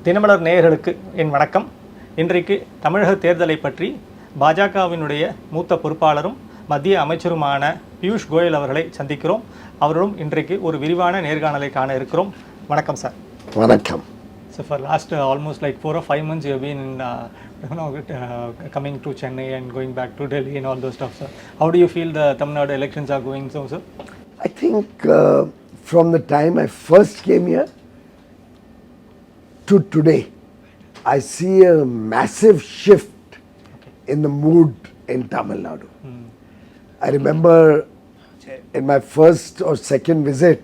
தினமலர் நேயர்களுக்கு என் வணக்கம். இன்றைக்கு தமிழக தேர்தலை பற்றி பாஜகவினுடைய மூத்த பொறுப்பாளரும் மத்திய அமைச்சருமான பியூஷ் கோயல் அவர்களை சந்திக்கிறோம். அவர்களும் இன்றைக்கு ஒரு விரிவான நேர்காணலை காண இருக்கிறோம். வணக்கம் சார். வணக்கம். So for last almost like 4 or 5 months you have been coming to Chennai and going back to Delhi and all those stuff, sir. How do you feel the Tamil Nadu elections are going, so sir? I think from the time I first came here to today, I see a massive shift in the mood in Tamil Nadu. I remember in my first or second visit,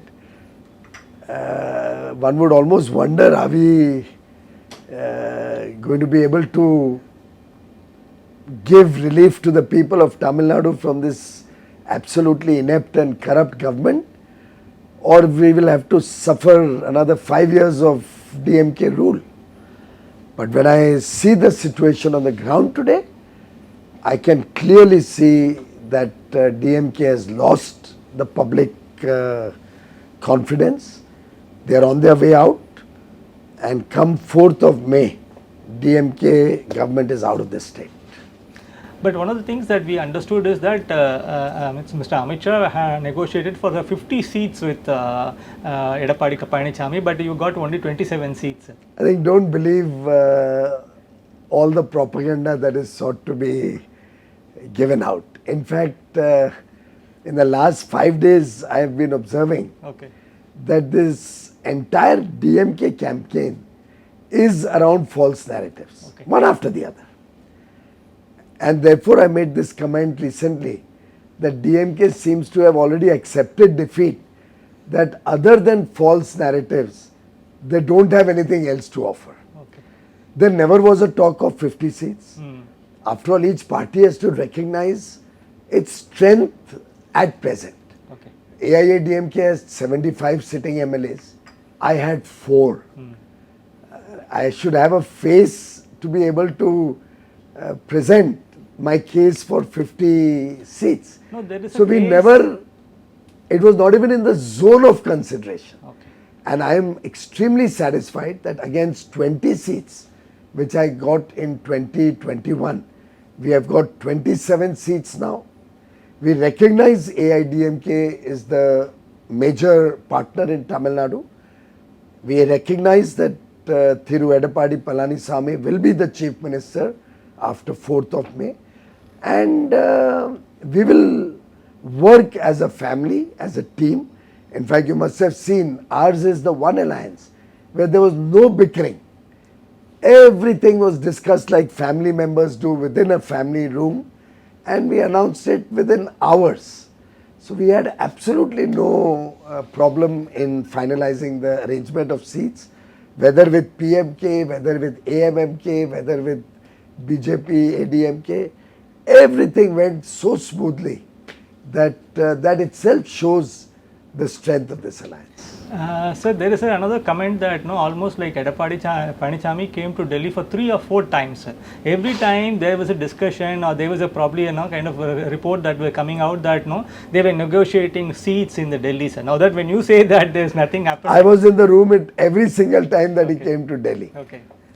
one would almost wonder, are we going to be able to give relief to the people of Tamil Nadu from this absolutely inept and corrupt government, or we will have to suffer another 5 years of DMK rule. But when I see the situation on the ground today, I can clearly see that DMK has lost the public confidence. They are on their way out, and come 4th of May, DMK government is out of the state. But one of the things that we understood is that Mr. Amit Shah negotiated for the 50 seats with Edappadi Palanisammy, but you got only 27 seats. I think don't believe all the propaganda that is sought to be given out. In fact, in the last 5 days, I have been observing that this entire DMK campaign is around false narratives, one after the other. And therefore, I made this comment recently that DMK seems to have already accepted defeat, that other than false narratives, they don't have anything else to offer. There never was a talk of 50 seats. After all, each party has to recognize its strength at present. AIA-DMK has 75 sitting MLAs. I had 4. I should have a face to be able to present my case for 50 seats. No, there is so we never, it was not even in the zone of consideration. And I am extremely satisfied that against 20 seats, which I got in 2021, we have got 27 seats now. We recognize AIDMK is the major partner in Tamil Nadu. We recognize that Thiru Edappadi Palanisammy will be the Chief Minister after 4th of May. And we will work as a family, as a team. In fact, you must have seen ours is the one alliance where there was no bickering. Everything was discussed like family members do within a family room, and we announced it within hours. So we had absolutely no problem in finalizing the arrangement of seats, whether with PMK, whether with AMMK, whether with BJP, ADMK. Everything went so smoothly that that itself shows the strength of this alliance. Sir, there is another comment that almost like Edappadi Palanisammy came to Delhi for 3 or 4 times. Sir. Every time there was a discussion or there was probably kind of a report that were coming out that they were negotiating seats in the Delhi. Sir. Now that when you say that there's nothing happened. I was in the room at every single time that he came to Delhi.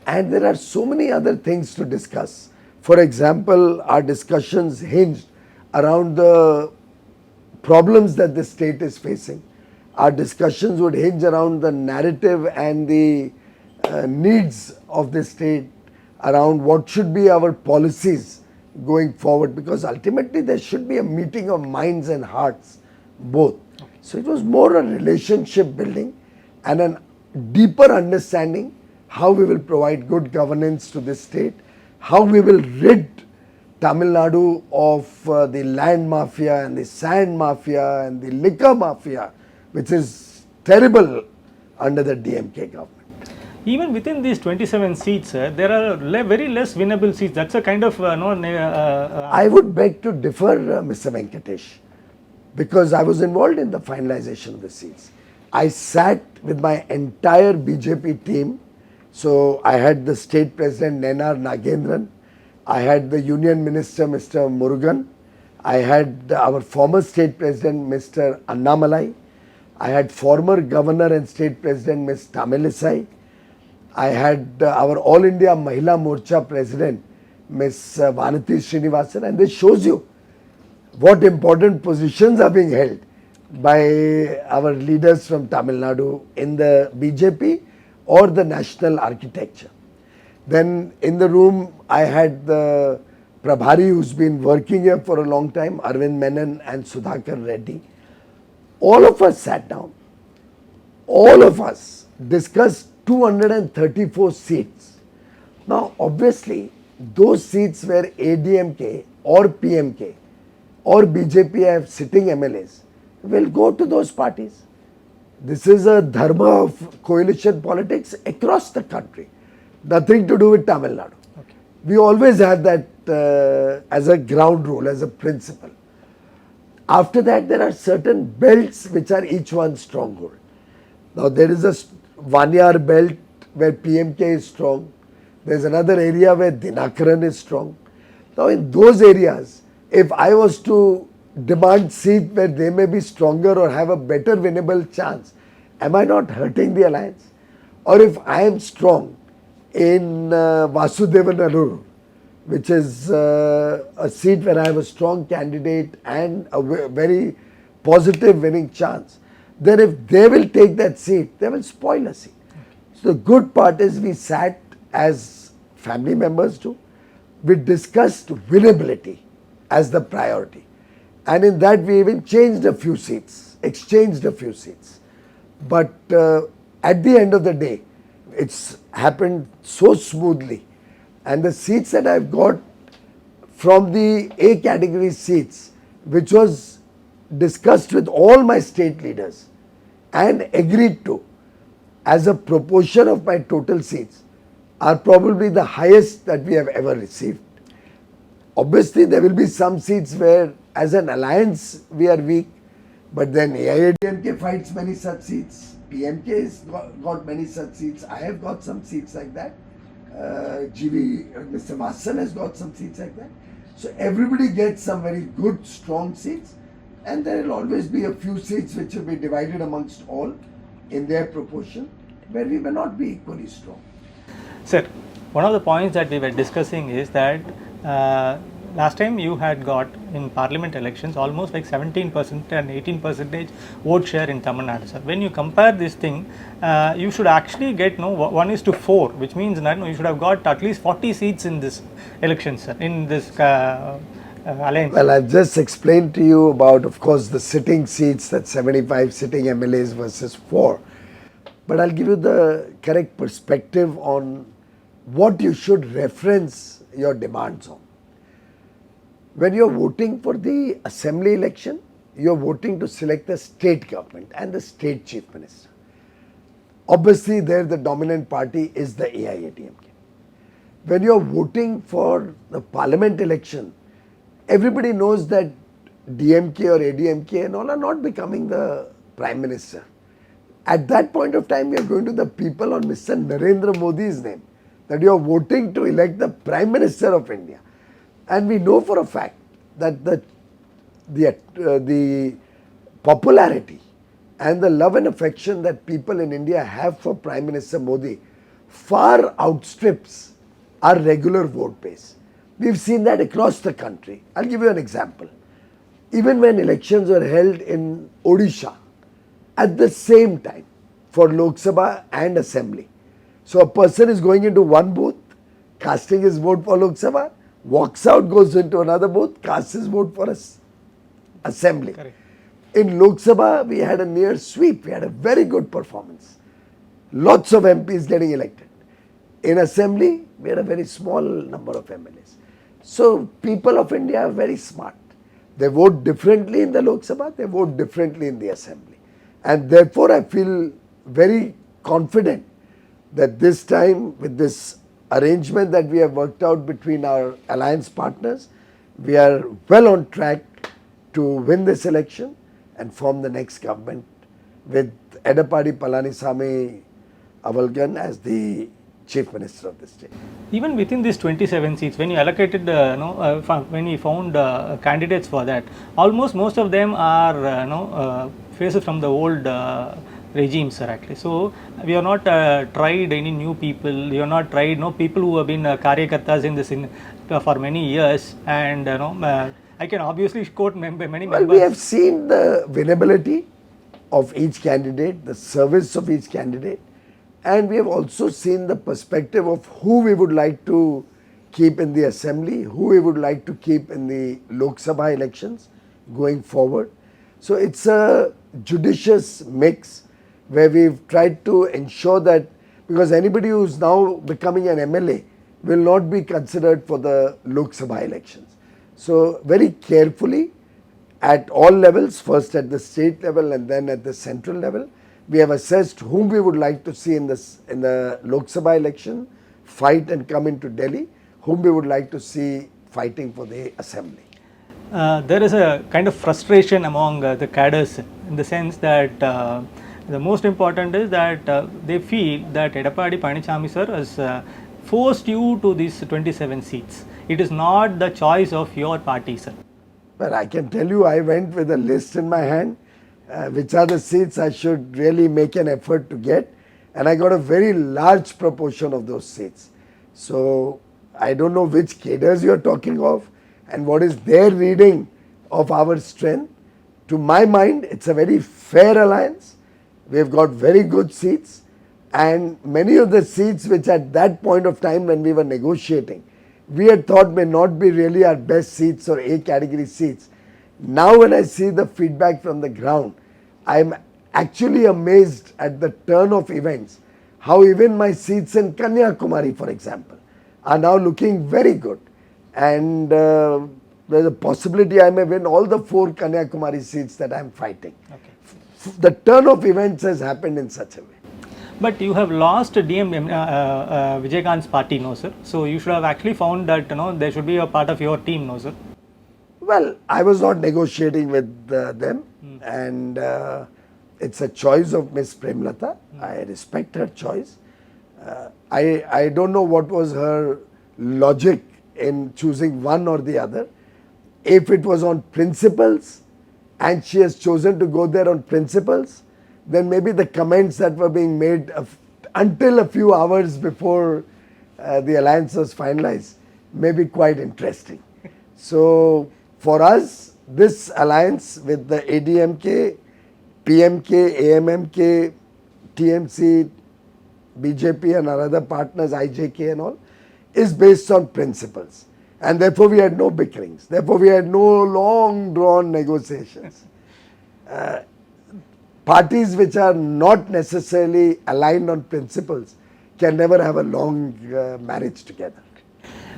And there are so many other things to discuss. For example, our discussions hinged around the problems that the state is facing. Our discussions would hinge around the narrative and the needs of the state, around what should be our policies going forward, because ultimately there should be a meeting of minds and hearts, both. So it was more a relationship building and a deeper understanding how we will provide good governance to this state, how we will rid Tamil Nadu of the land mafia and the sand mafia and the liquor mafia, which is terrible under the DMK government. Even within these 27 seats, there are very less winnable seats. That's a kind of I would beg to differ, Mr. Venkatesh, because I was involved in the finalization of the seats. I sat with my entire BJP team. So I had the state president Nenar Nagendran, I had the union minister Mr. Murugan, I had our former state president Mr. Annamalai, I had former governor and state president Ms. Tamilisai, I had our All India Mahila Morcha President, Miss Vanati Srinivasan, and this shows you what important positions are being held by our leaders from Tamil Nadu in the BJP or the national architecture. Then in the room, I had the Prabhari, who's been working here for a long time, Arvind Menon and Sudhakar Reddy. All of us sat down. All of us discussed 234 seats. Now, obviously, those seats where ADMK or PMK or BJP have sitting MLAs will go to those parties. This is a dharma of coalition politics across the country. Nothing to do with Tamil Nadu. Okay. We always have that as a ground rule, as a principle. After that, there are certain belts which are each one's stronghold. Now, there is a Vanyar belt where PMK is strong. There is another area where Dinakaran is strong. Now, in those areas, if I was to demand seat where they may be stronger or have a better winnable chance, am I not hurting the alliance? Or if I am strong in Vasudevanallur, which is a seat where I have a strong candidate and a very positive winning chance, then if they will take that seat, they will spoil a seat. So the good part is we sat as family members do. We discussed winnability as the priority. And in that we even changed a few seats, exchanged a few seats. But at the end of the day, it's happened so smoothly. And the seats that I've got from the A category seats, which was discussed with all my state leaders and agreed to as a proportion of my total seats, are probably the highest that we have ever received. Obviously, there will be some seats where as an alliance we are weak, but then AIADMK fights many such seats, PMK has got many such seats, I have got some seats like that, Mr. Vasan has got some seats like that. So everybody gets some very good strong seats, and there will always be a few seats which will be divided amongst all in their proportion, where we may not be equally strong. Sir, one of the points that we were discussing is that last time you had got in parliament elections almost like 17% and 18% vote share in Tamil Nadu, sir. When you compare this thing, you should actually get 1:4, which means that you should have got at least 40 seats in this election, sir, in this alliance. Well, I've just explained to you about, of course, the sitting seats, that 75 sitting MLAs versus 4. But I'll give you the correct perspective on what you should reference your demands on. When you're voting for the assembly election, you're voting to select the state government and the state chief minister. Obviously, there the dominant party is the AIADMK. When you're voting for the parliament election, everybody knows that DMK or ADMK and all are not becoming the prime minister. At that point of time, you're going to the people on Mr. Narendra Modi's name, that you're voting to elect the Prime Minister of India. And we know for a fact that the popularity and the love and affection that people in India have for Prime Minister Modi far outstrips our regular vote base. We've seen that across the country. I'll give you an example. Even when elections were held in Odisha, at the same time for Lok Sabha and Assembly. So a person is going into one booth, casting his vote for Lok Sabha, walks out, goes into another booth, casts his vote for Assembly. Correct. In Lok Sabha, we had a near sweep. We had a very good performance. Lots of MPs getting elected. In Assembly, we had a very small number of MLAs. So people of India are very smart. They vote differently in the Lok Sabha, they vote differently in the Assembly. And therefore, I feel very confident that this time, with this arrangement that we have worked out between our alliance partners, we are well on track to win this election and form the next government with Edapadi Palanisamy Avalgan as the Chief Minister of the state. Even within these 27 seats, when you allocated, when you found candidates for that, almost most of them are faces from the old regimes, sir, actually. So we have not tried any new people. We have not tried no people who have been karyakartas in this for many years, and I can obviously quote many Well, members. we have seen the winnability of each candidate, the service of each candidate, and we have also seen the perspective of who we would like to keep in the assembly, who we would like to keep in the Lok Sabha elections going forward. So it's a judicious mix where we've tried to ensure that, because anybody who's now becoming an MLA will not be considered for the Lok Sabha elections. So very carefully at all levels, first at the state level and then at the central level, we have assessed whom we would like to see in the Lok Sabha election fight and come into Delhi, whom we would like to see fighting for the assembly. There is a kind of frustration among the cadres in the sense that the most important is that they feel that Edappadi Panichami sir has forced you to these 27 seats. It is not the choice of your party, sir. Well, I can tell you, I went with a list in my hand, which are the seats I should really make an effort to get, and I got a very large proportion of those seats. So I don't know which cadres you are talking of and what is their reading of our strength. To my mind, it's a very fair alliance. We have got very good seats, and many of the seats which at that point of time when we were negotiating, we had thought may not be really our best seats or A category seats. Now when I see the feedback from the ground, I am actually amazed at the turn of events, how even my seats in Kanyakumari, for example, are now looking very good. And there's a possibility I may win all the 4 Kanyakumari seats that I am fighting. Okay. The turn of events has happened in such a way. But you have lost DM Vijayakant's party, no sir. So you should have actually found that they should be a part of your team, no sir. Well, I was not negotiating with them, and it's a choice of Miss Premlata. I respect her choice. I don't know what was her logic in choosing one or the other. If it was on principles and she has chosen to go there on principles, then maybe the comments that were being made until a few hours before the alliance was finalized may be quite interesting. So for us, this alliance with the ADMK, PMK, AMMK, TMC, BJP and our other partners, IJK and all, is based on principles. And therefore we had no bickerings. Therefore we had no long drawn negotiations. Parties which are not necessarily aligned on principles can never have a long marriage together.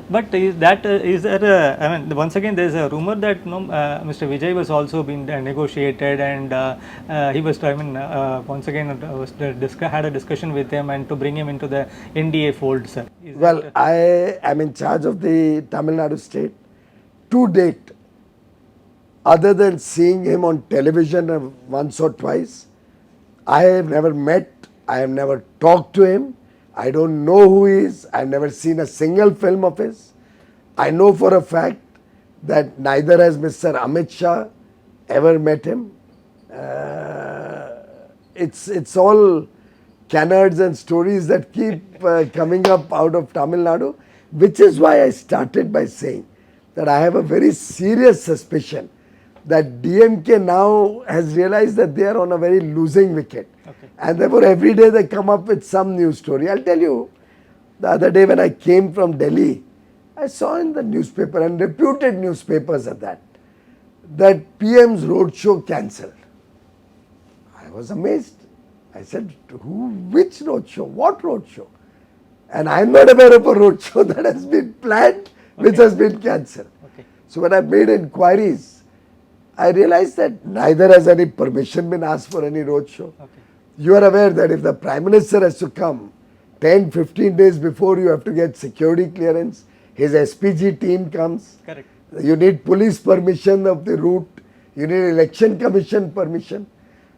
But is there I mean, once again, there is a rumor that Mr. Vijay was also being negotiated, and he was, once again, had a discussion with him and to bring him into the NDA fold, sir. Well, I am in charge of the Tamil Nadu state. To date, other than seeing him on television once or twice, I have never met, I have never talked to him. I don't know who he is. I've never seen a single film of his. I know for a fact that neither has Mr. Amit Shah ever met him. It's all canards and stories that keep coming up out of Tamil Nadu, which is why I started by saying that I have a very serious suspicion that DMK now has realized that they are on a very losing wicket. Okay. And therefore every day they come up with some news story. I'll tell you, the other day when I came from Delhi, I saw in the newspaper, and reputed newspapers at that PM's roadshow cancelled. I was amazed. I said, which roadshow? What roadshow? And I'm not aware of a roadshow that has been planned, which has been cancelled. Okay. So when I made inquiries, I realized that neither has any permission been asked for any roadshow. Okay. You are aware that if the Prime Minister has to come 10, 15 days before, you have to get security clearance. His SPG team comes. Correct. You need police permission of the route. You need election commission permission.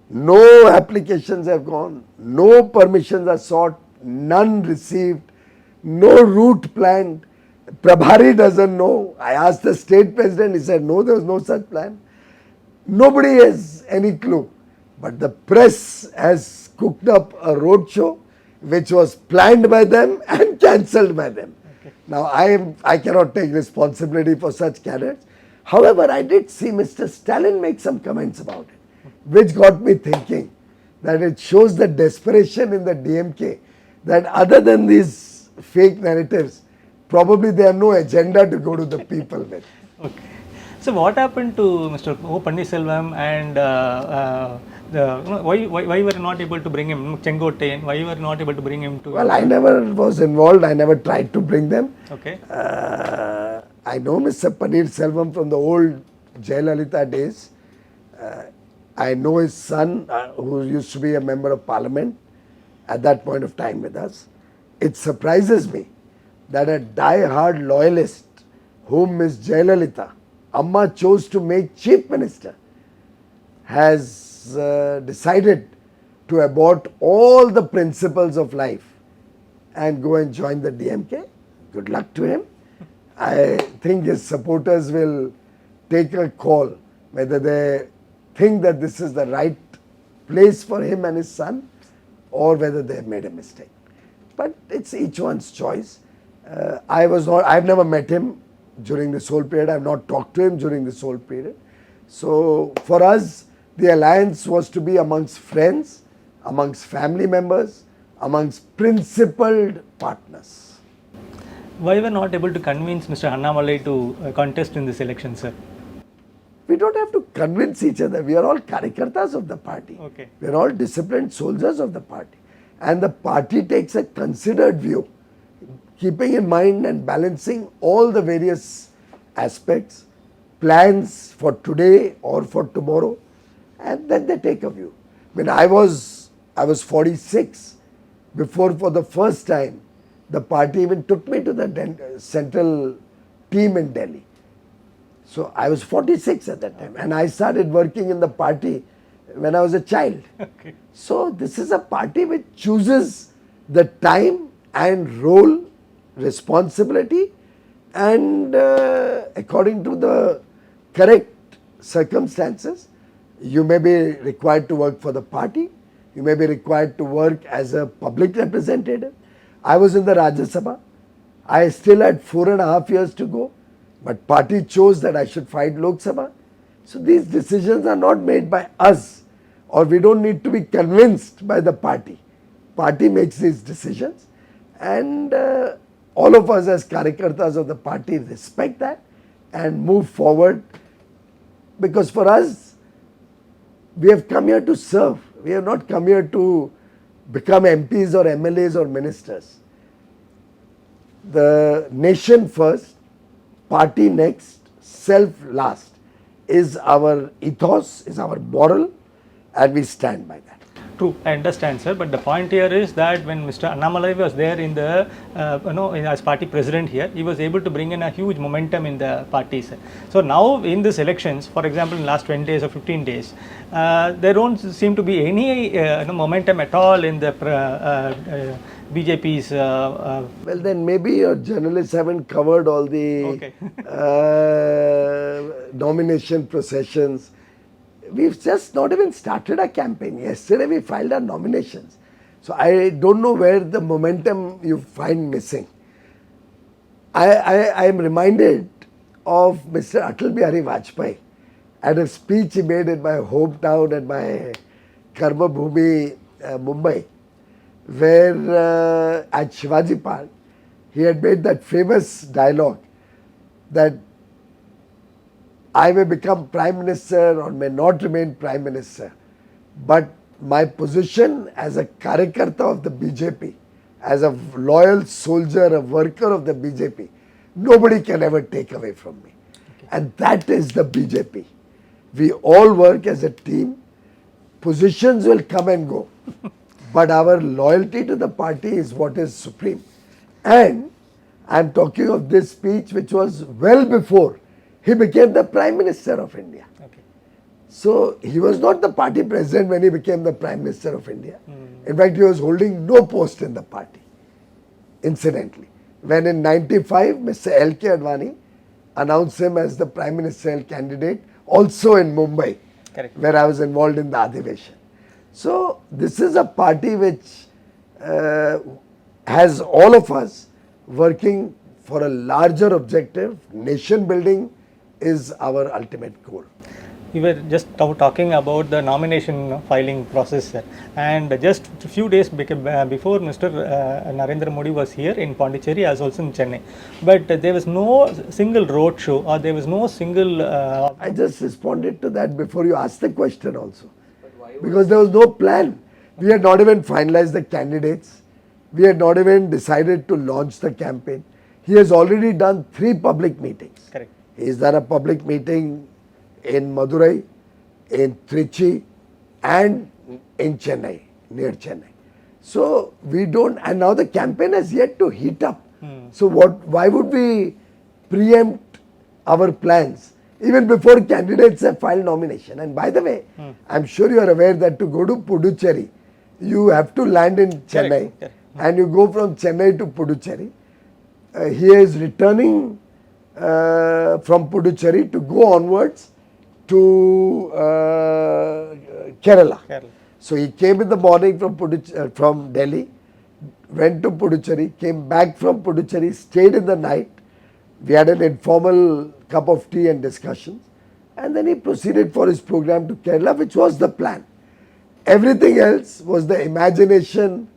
No applications have gone. No permissions are sought. None received. No route planned. Prabhari doesn't know. I asked the state president. He said, no, there was no such plan. Nobody has any clue. But the press has cooked up a road show which was planned by them and cancelled by them. Okay. Now I cannot take responsibility for such cadres. However, I did see Mr. Stalin make some comments about it, which got me thinking that it shows the desperation in the DMK, that other than these fake narratives, probably they have no agenda to go to the people with. Okay. So what happened to Mr. O. Pannirselvam and why were you not able to bring him, Chengotain, why you were not able to bring him to? Well, I never was involved. I never tried to bring them. Okay. I know Mr. Pannirselvam from the old Jayalalitha days. I know his son, who used to be a member of parliament at that point of time with us. It surprises me that a die-hard loyalist whom Ms. Jayalalitha, Amma, chose to make chief minister, has decided to abort all the principles of life and go and join the DMK. Good luck to him. I think his supporters will take a call whether they think that this is the right place for him and his son, or whether they have made a mistake. But it's each one's choice. I've never met him during this whole period. I've not talked to him during this whole period. So for us, the alliance was to be amongst friends, amongst family members, amongst principled partners. Why were not able to convince Mr. Annamalai to contest in this election, sir? We don't have to convince each other. We are all Karyakartas of the party. Okay. We are all disciplined soldiers of the party. And the party takes a considered view, keeping in mind and balancing all the various aspects, plans for today or for tomorrow, and then they take a view. When I was 46 before, for the first time, the party even took me to the central team in Delhi. So I was 46 at that time, and I started working in the party when I was a child. Okay. So this is a party which chooses the time and role, responsibility, and according to the correct circumstances, you may be required to work for the party, you may be required to work as a public representative. I was in the Rajya Sabha. I still had 4.5 years to go, but party chose that I should fight Lok Sabha. So these decisions are not made by us, or we don't need to be convinced by the party. Party makes these decisions, and all of us as Karyakartas of the party respect that and move forward, because for us, we have come here to serve. We have not come here to become MPs or MLAs or ministers. The nation first, party next, self last is our ethos, is our moral, and we stand by that. True, I understand, sir. But the point here is that when Mr. Annamalai was there in the, as party president here, he was able to bring in a huge momentum in the party, sir. So now in these elections, for example, in last 20 days or 15 days, there don't seem to be any momentum at all in the BJP's. Well, then maybe your journalists haven't covered all the nomination processions. We've just not even started a campaign. Yesterday we filed our nominations. So I don't know where the momentum you find missing. I am reminded of Mr. Atal Bihari Vajpayee at a speech he made in my hometown at my Karma Bhumi, Mumbai, where at Shivaji Park he had made that famous dialogue that I may become Prime Minister or may not remain Prime Minister, but my position as a Karyakarta of the BJP, as a loyal soldier, a worker of the BJP, nobody can ever take away from me. Okay. And that is the BJP. We all work as a team. Positions will come and go, but our loyalty to the party is what is supreme. And I am talking of this speech which was well before he became the Prime Minister of India. Okay. So he was not the party president when he became the Prime Minister of India. In fact, he was holding no post in the party, incidentally. When in 95, Mr. L.K. Advani announced him as the Prime Ministerial candidate, also in Mumbai, Correct. where I was involved in the Adhiveshan. So this is a party which has all of us working for a larger objective. Nation building is our ultimate goal. We were just talking about the nomination filing process, and just a few days before Mr. Narendra Modi was here in Pondicherry as also in Chennai, but there was no single road show or there was no single. I just responded to that before you asked the question also, because there was no plan. We had not even finalized the candidates. We had not even decided to launch the campaign. He has already done 3 public meetings. Correct. He has done a public meeting in Madurai, in Trichy, and in Chennai, near Chennai. So we don't, and now the campaign has yet to heat up. So why would we preempt our plans even before candidates have filed nomination? And by the way, I'm sure you are aware that to go to Puducherry, you have to land in Chennai, Correct. and you go from Chennai to Puducherry. He is returning from Puducherry to go onwards to Kerala. So he came in the morning from Delhi, went to Puducherry, came back from Puducherry, stayed in the night. We had an informal cup of tea and discussions, and then he proceeded for his program to Kerala, which was the plan. Everything else was the imagination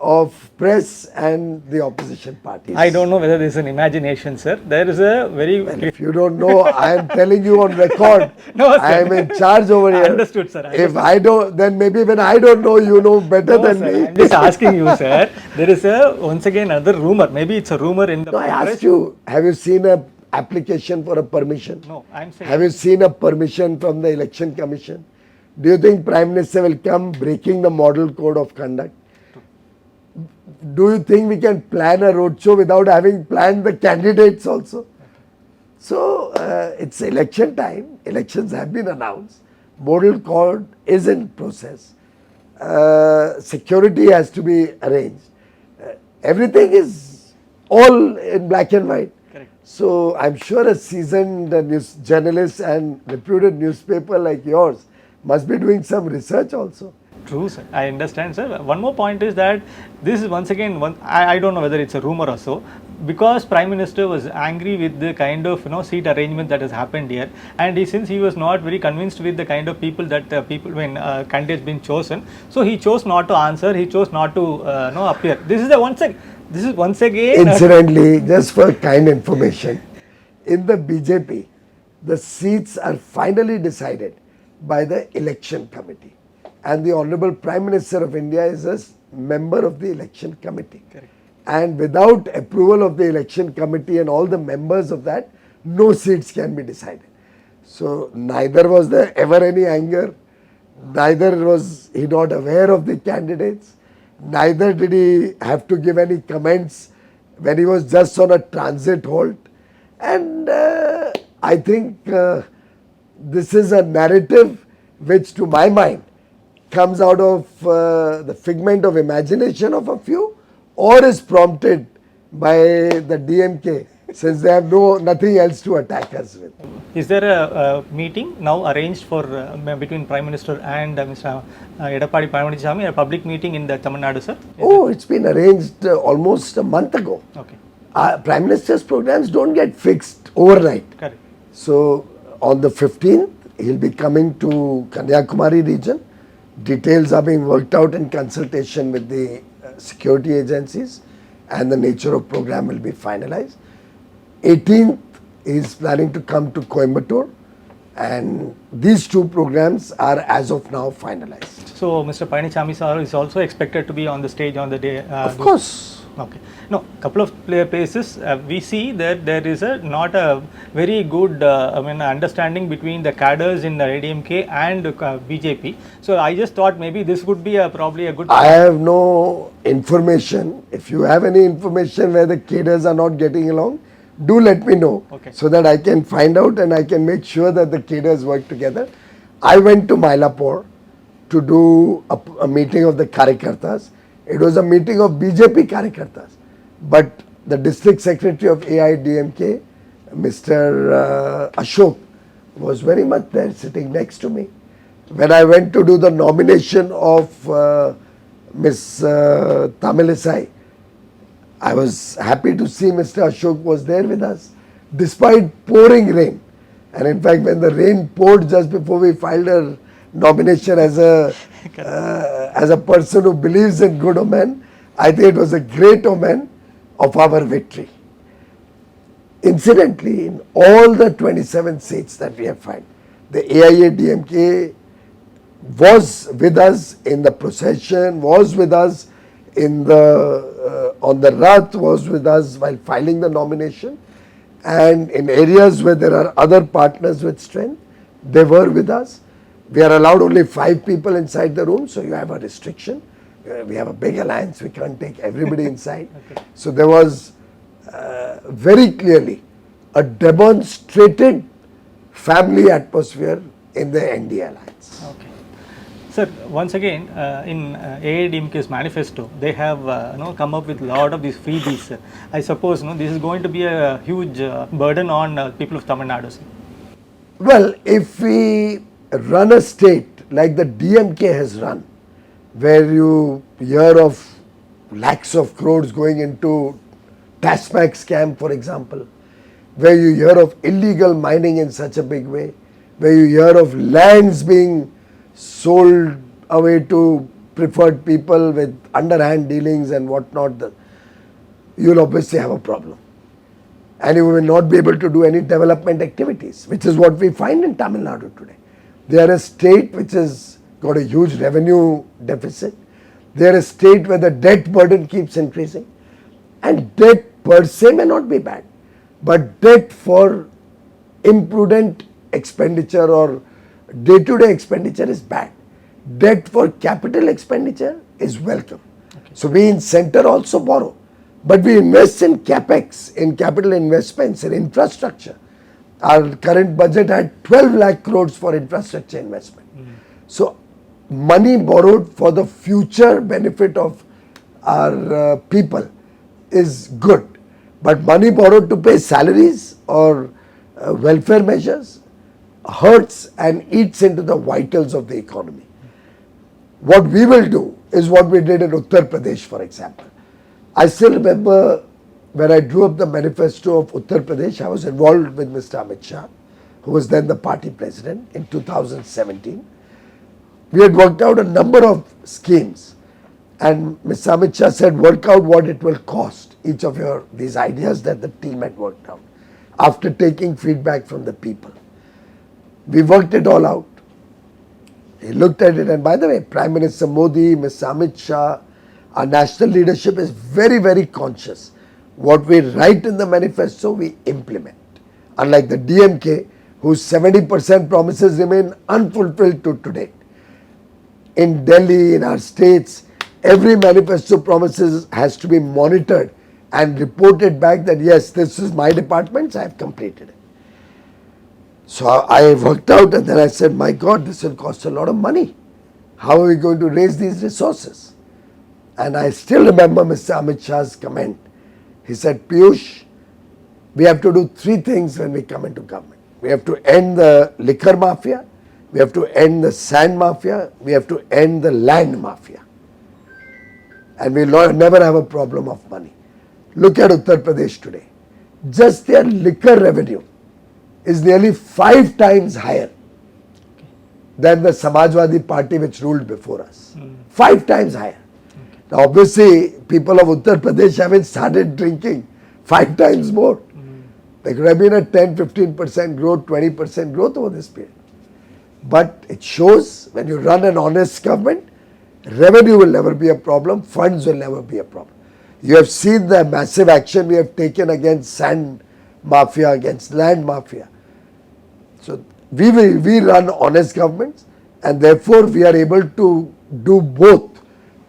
of press and the opposition parties. I don't know whether this is an imagination, sir. There is a very. Well, if you don't know, I am telling you on record. No, sir. I am in charge over here. Understood, sir. If I don't, then maybe when I don't know, you know better No, than sir, me. I'm just asking you, sir. There is once again another rumor. Maybe it's a rumor in the. No, I asked you, have you seen a application for a permission? No, I'm saying. Have you seen a permission from the Election Commission? Do you think Prime Minister will come breaking the model code of conduct? Do you think we can plan a roadshow without having planned the candidates also? So it's election time. Elections have been announced. Model code is in process. Security has to be arranged. Everything is all in black and white. Correct. So I'm sure a seasoned news journalist and reputed newspaper like yours must be doing some research also. True, sir. I understand, sir. One more point is that this is once again I don't know whether it's a rumor or so, because Prime Minister was angry with the kind of seat arrangement that has happened here, and since he was not very convinced with the kind of people that when candidates been chosen, so he chose not to answer. He chose not to appear. This is once again. Incidentally, just for kind information, in the BJP, the seats are finally decided by the election committee. And the Honorable Prime Minister of India is a member of the election committee. Correct. And without approval of the election committee and all the members of that, no seats can be decided. So neither was there ever any anger, neither was he not aware of the candidates, neither did he have to give any comments when he was just on a transit halt. And I think this is a narrative which, to my mind, comes out of the figment of imagination of a few, or is prompted by the DMK, since they have nothing else to attack us with. Is there a meeting now arranged for between Prime Minister and Mr. Edapadi Palanichami, a public meeting in the Tamil Nadu, sir? Oh, it's been arranged almost a month ago. Okay. Prime Minister's programs don't get fixed overnight. Correct. So on the 15th, he'll be coming to Kanyakumari region. Details are being worked out in consultation with the security agencies, and the nature of program will be finalized. 18th, he is planning to come to Coimbatore, and these 2 programs are as of now finalized. So Mr. Palanichami sir is also expected to be on the stage on the day. Of course. Okay. No, couple of places we see that there is not a very good understanding between the cadres in the ADMK and BJP. So I just thought maybe this would be probably a good. I have no information. If you have any information where the cadres are not getting along, do let me know, okay, so that I can find out and I can make sure that the cadres work together. I went to Mylapore to do a meeting of the Karyakartas. It was a meeting of BJP Karyakartas, but the district secretary of AIDMK, Mr. Ashok, was very much there sitting next to me. when I went to do the nomination of Miss Tamilisai, I was happy to see Mr. Ashok was there with us, despite pouring rain. And in fact, when the rain poured just before we filed a nomination as a person who believes in good omen, I think it was a great omen of our victory. Incidentally, in all the 27 seats that we have filed, the AIADMK was with us in the procession, was with us in the on the Rath, was with us while filing the nomination, and in areas where there are other partners with strength, they were with us. We are allowed only 5 people inside the room, so you have a restriction. We have a big alliance, we can't take everybody inside. Okay. So there was very clearly a demonstrated family atmosphere in the NDA alliance. Okay. Sir, once again, in AIADMK's manifesto, they have come up with a lot of these freebies. I suppose this is going to be a huge burden on people of Tamil Nadu. Sir. Well, if we run a state like the DMK has run, where you hear of lakhs of crores going into TASMAC scam, for example, where you hear of illegal mining in such a big way, where you hear of lands being sold away to preferred people with underhand dealings and whatnot, you'll obviously have a problem. And you will not be able to do any development activities, which is what we find in Tamil Nadu today. They are a state which has got a huge revenue deficit. They are a state where the debt burden keeps increasing. And debt per se may not be bad, but debt for imprudent expenditure or day-to-day expenditure is bad. Debt for capital expenditure is welcome. Okay. So we in center also borrow, but we invest in capex, in capital investments, in infrastructure. Our current budget had 12 lakh crores for infrastructure investment. So money borrowed for the future benefit of our people is good, but money borrowed to pay salaries or welfare measures hurts and eats into the vitals of the economy. What we will do is what we did in Uttar Pradesh, for example. I still remember when I drew up the manifesto of Uttar Pradesh, I was involved with Mr. Amit Shah, who was then the party president in 2017. We had worked out a number of schemes, and Mr. Amit Shah said, work out what it will cost, each of these ideas that the team had worked out, after taking feedback from the people. We worked it all out. He looked at it, and by the way, Prime Minister Modi, Mr. Amit Shah, our national leadership is very, very conscious. What we write in the manifesto, we implement. Unlike the DMK, whose 70% promises remain unfulfilled to today. In Delhi, in our states, every manifesto promises has to be monitored and reported back that yes, this is my department, I have completed it. So I worked out, and then I said, my God, this will cost a lot of money. How are we going to raise these resources? And I still remember Mr. Amit Shah's comment. He said, Piyush, we have to do 3 things when we come into government. We have to end the liquor mafia, we have to end the sand mafia, we have to end the land mafia. And we will never have a problem of money. Look at Uttar Pradesh today. Just their liquor revenue is nearly 5 times higher than the Samajwadi party which ruled before us. 5 times higher. Now obviously, people of Uttar Pradesh haven't started drinking 5 times more. There could have been a 10-15% growth, 20% growth over this period. But it shows when you run an honest government, revenue will never be a problem, funds will never be a problem. You have seen the massive action we have taken against sand mafia, against land mafia. So we run honest governments, and therefore we are able to do both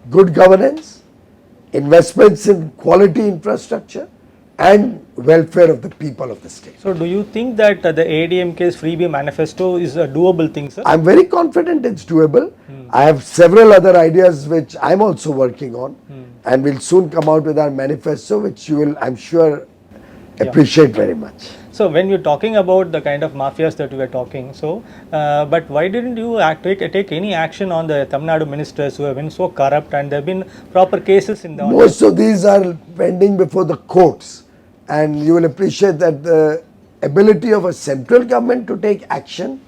good governance, investments in quality infrastructure, and welfare of the people of the state. So do you think that the AIADMK's freebie manifesto is a doable thing, sir? I'm very confident it's doable. I have several other ideas which I'm also working on, and we'll soon come out with our manifesto, which you will, I'm sure, appreciate very much. So when you're talking about the kind of mafias that we were talking, so but why didn't you take any action on the Tamil Nadu ministers who have been so corrupt, and there have been proper cases in the Most of these are pending before the courts, and you will appreciate that the ability of a central government to take action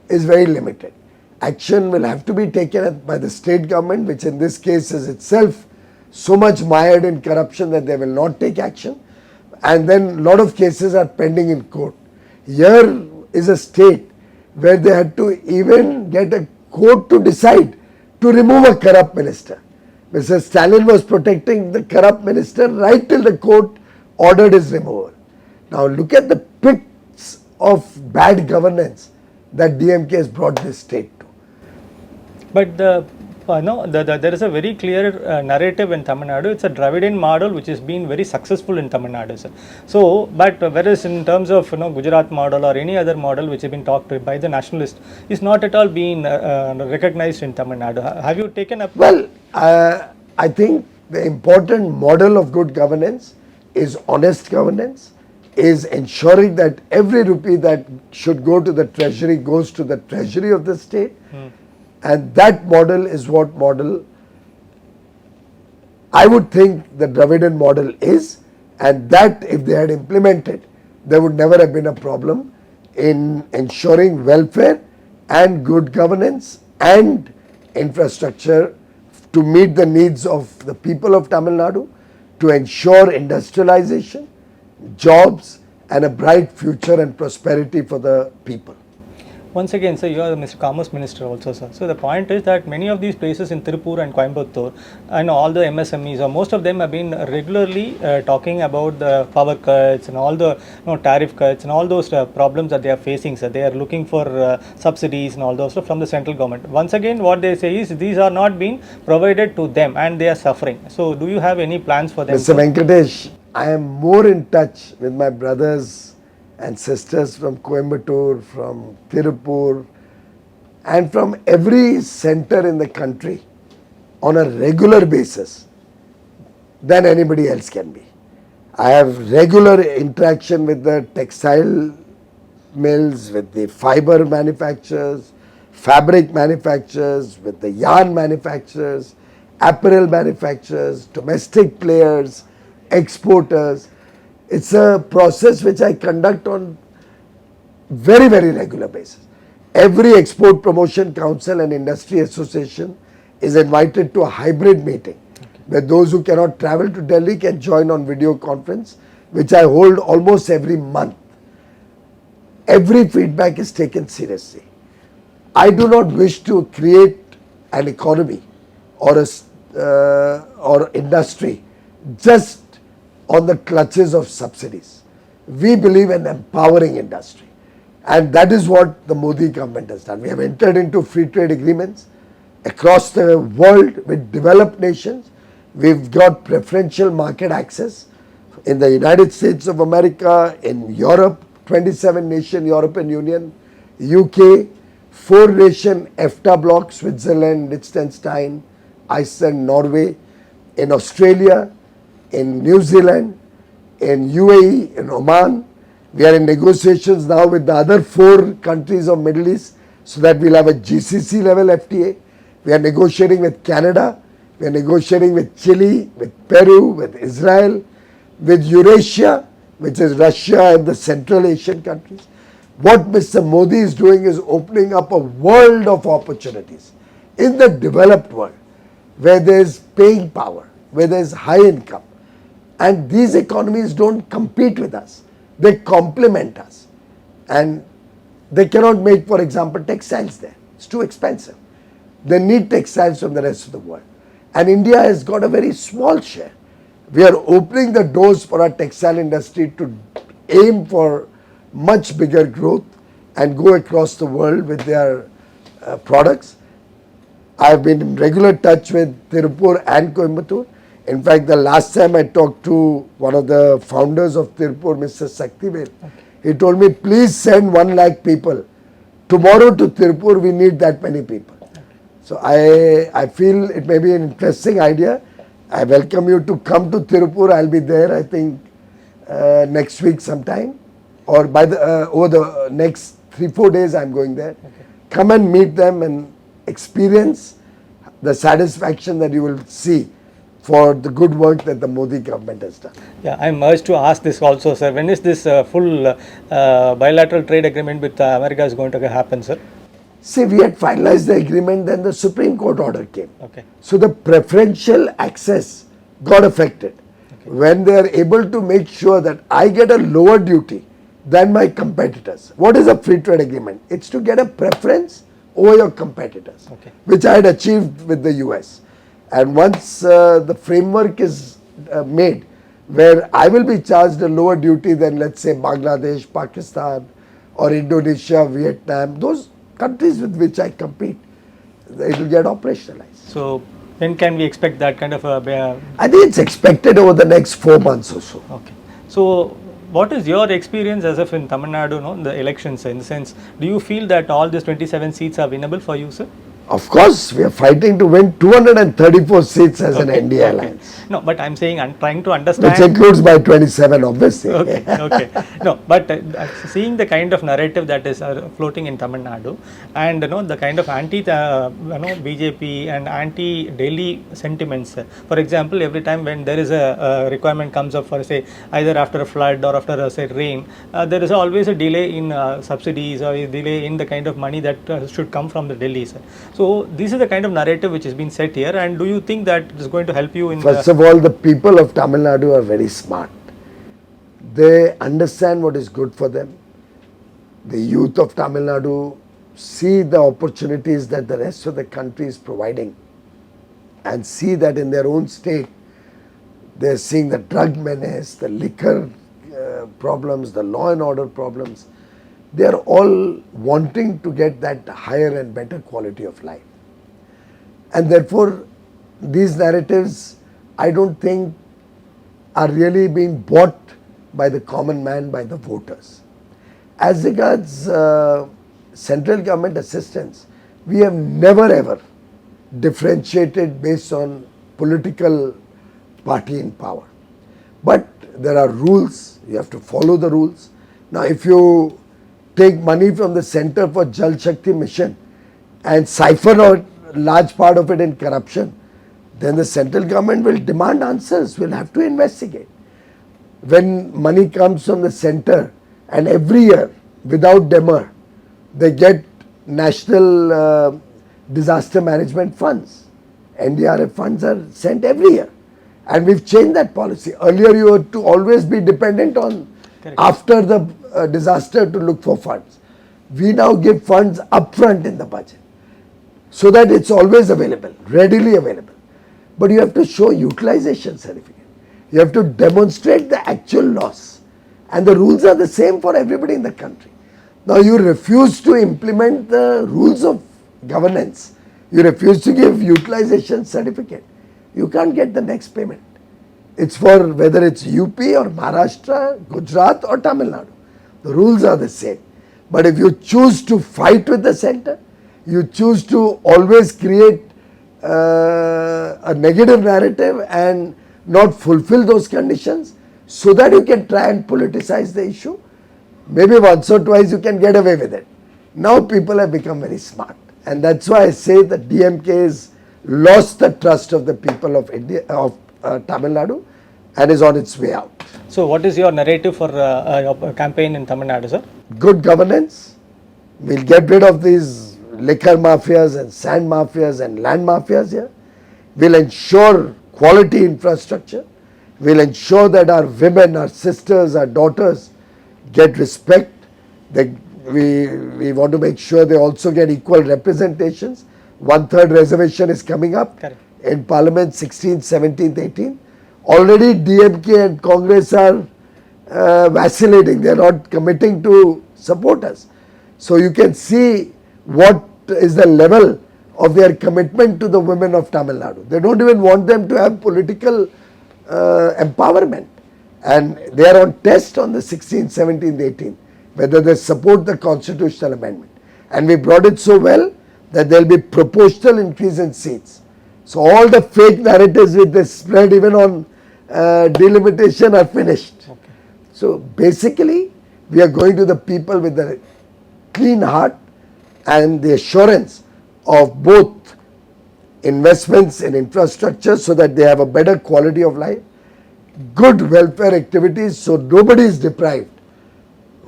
is very limited. Action will have to be taken by the state government, which in this case is itself so much mired in corruption that they will not take action, and then a lot of cases are pending in court. Here is a state where they had to even get a court to decide to remove a corrupt minister. Mr. Stalin was protecting the corrupt minister right till the court ordered his removal. Now look at the pits of bad governance that DMK has brought this state to. But there is a very clear narrative in Tamil Nadu. It's a Dravidian model which has been very successful in Tamil Nadu, sir. So, but whereas in terms of Gujarat model or any other model which has been talked by the nationalists, is not at all being recognized in Tamil Nadu. Have you taken up? Well, I think the important model of good governance is honest governance, is ensuring that every rupee that should go to the treasury goes to the treasury of the state. And that model is what model I would think the Dravidian model is, and that if they had implemented, there would never have been a problem in ensuring welfare and good governance and infrastructure to meet the needs of the people of Tamil Nadu, to ensure industrialization, jobs, and a bright future and prosperity for the people. Once again, sir, you are the Mr. Commerce Minister also, sir. So the point is that many of these places in Tirupur and Coimbatore, and all the MSMEs, or most of them have been regularly talking about the power cuts and all the tariff cuts and all those problems that they are facing, sir. They are looking for subsidies and all those stuff from the central government. Once again, what they say is these are not being provided to them and they are suffering. So do you have any plans for them? Mr. Venkatesh, I am more in touch with my brothers and sisters from Coimbatore, from Tirupur, and from every center in the country on a regular basis than anybody else can be. I have regular interaction with the textile mills, with the fiber manufacturers, fabric manufacturers, with the yarn manufacturers, apparel manufacturers, domestic players, exporters. It's a process which I conduct on very, very regular basis. Every Export Promotion Council and Industry Association is invited to a hybrid meeting where those who cannot travel to Delhi can join on video conference, which I hold almost every month. Every feedback is taken seriously. I do not wish to create an economy or industry just on the clutches of subsidies. We believe in empowering industry, and that is what the Modi government has done. We have entered into free trade agreements across the world with developed nations. We've got preferential market access in the United States of America, in Europe, 27 nation European Union, UK, 4 nation EFTA bloc, Switzerland, Liechtenstein, Iceland, Norway, in Australia, in New Zealand, in UAE, in Oman. We are in negotiations now with the other 4 countries of Middle East so that we'll have a GCC level FTA. We are negotiating with Canada, we are negotiating with Chile, with Peru, with Israel, with Eurasia, which is Russia and the Central Asian countries. What Mr. Modi is doing is opening up a world of opportunities in the developed world where there is paying power, where there is high income. And these economies don't compete with us, they complement us. And they cannot make, for example, textiles there. It's too expensive. They need textiles from the rest of the world. And India has got a very small share. We are opening the doors for our textile industry to aim for much bigger growth and go across the world with their products. I have been in regular touch with Tirupur and Coimbatore. In fact, the last time I talked to one of the founders of Tirupur, Mr. Saktivel, he told me, please send 1 lakh people. Tomorrow to Tirupur, we need that many people. So I feel it may be an interesting idea. I welcome you to come to Tirupur. I'll be there, I think, next week sometime. or by the over the next 3-4 days I'm going there. Come and meet them and experience the satisfaction that you will see for the good work that the Modi government has done. Yeah, I'm urged to ask this also, sir. When is this full bilateral trade agreement with America is going to happen, sir? See, we had finalized the agreement, then the Supreme Court order came. Okay. So the preferential access got affected. When they are able to make sure that I get a lower duty than my competitors. What is a free trade agreement? It's to get a preference over your competitors, which I had achieved with the US. And once the framework is made, where I will be charged a lower duty than, let's say, Bangladesh, Pakistan, or Indonesia, Vietnam, those countries with which I compete, it will get operationalized. So when can we expect that kind of a... I think it's expected over the next 4 months or so. Okay. So what is your experience as of in Tamil Nadu, no, the elections, in the sense, do you feel that all these 27 seats are winnable for you, sir? Of course, we are fighting to win 234 seats as an NDA alliance. No, but I'm saying, I'm trying to understand. Which includes my 27, obviously. Okay. No, but seeing the kind of narrative that is floating in Tamil Nadu, and the kind of BJP and anti-Delhi sentiments. For example, every time when there is a requirement comes up for, say, either after a flood or after say rain, there is always a delay in subsidies or a delay in the kind of money that should come from the Delhi. So this is the kind of narrative which has been set here, and do you think that it is going to help you in? First of all, the people of Tamil Nadu are very smart. They understand what is good for them. The youth of Tamil Nadu see the opportunities that the rest of the country is providing, and see that in their own state they are seeing the drug menace, the liquor problems, the law and order problems. They are all wanting to get that higher and better quality of life. And therefore, these narratives, I don't think, are really being bought by the common man, by the voters. As regards central government assistance, we have never ever differentiated based on political party in power. But there are rules, you have to follow the rules. Now, if you take money from the center for Jal Shakti mission and siphon out a large part of it in corruption, then the central government will demand answers, will have to investigate. When money comes from the center and every year without demur, they get national disaster management funds. NDRF funds are sent every year. And we've changed that policy. Earlier you had to always be dependent on after the disaster to look for funds. We now give funds upfront in the budget so that it's always available, readily available. But you have to show utilization certificate. You have to demonstrate the actual loss. And the rules are the same for everybody in the country. Now you refuse to implement the rules of governance. You refuse to give utilization certificate. You can't get the next payment. It's for whether it's UP or Maharashtra, Gujarat or Tamil Nadu. The rules are the same. But if you choose to fight with the center, you choose to always create a negative narrative and not fulfill those conditions so that you can try and politicize the issue, maybe once or twice you can get away with it. Now people have become very smart. And that's why I say that DMK has lost the trust of the people of India, of Tamil Nadu, and is on its way out. So what is your narrative for your campaign in Tamil Nadu, sir? Good governance. We'll get rid of these liquor mafias and sand mafias and land mafias here. We'll ensure quality infrastructure. We'll ensure that our women, our sisters, our daughters get respect. We want to make sure they also get equal representations. 1/3 reservation is coming up in Parliament 16th, 17th, 18th. Already DMK and Congress are vacillating. They are not committing to support us. So you can see what is the level of their commitment to the women of Tamil Nadu. They don't even want them to have political empowerment. And they are on test on the 16th, 17th, 18th, whether they support the constitutional amendment. And we brought it so well that there will be proportional increase in seats. So all the fake narratives which they spread even on delimitation are finished. So basically We are going to the people with a clean heart and the assurance of both investments in infrastructure so that they have a better quality of life, good welfare activities so nobody is deprived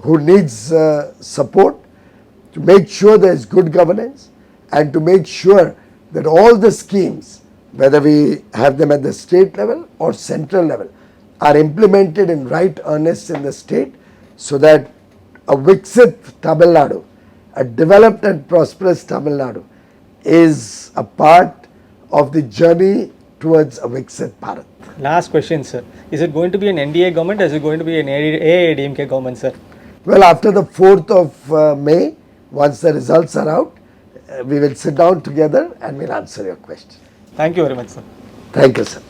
who needs support, to make sure there is good governance, and to make sure that all the schemes, whether we have them at the state level or central level, are implemented in right earnest in the state so that a Viksit Tamil Nadu, a developed and prosperous Tamil Nadu, is a part of the journey towards a Viksit Bharat. Last question, sir. Is it going to be an NDA government or is it going to be an AIADMK government, sir? Well, after the 4th of May, once the results are out, we will sit down together and we'll answer your question. Thank you very much, sir. Thank you, sir.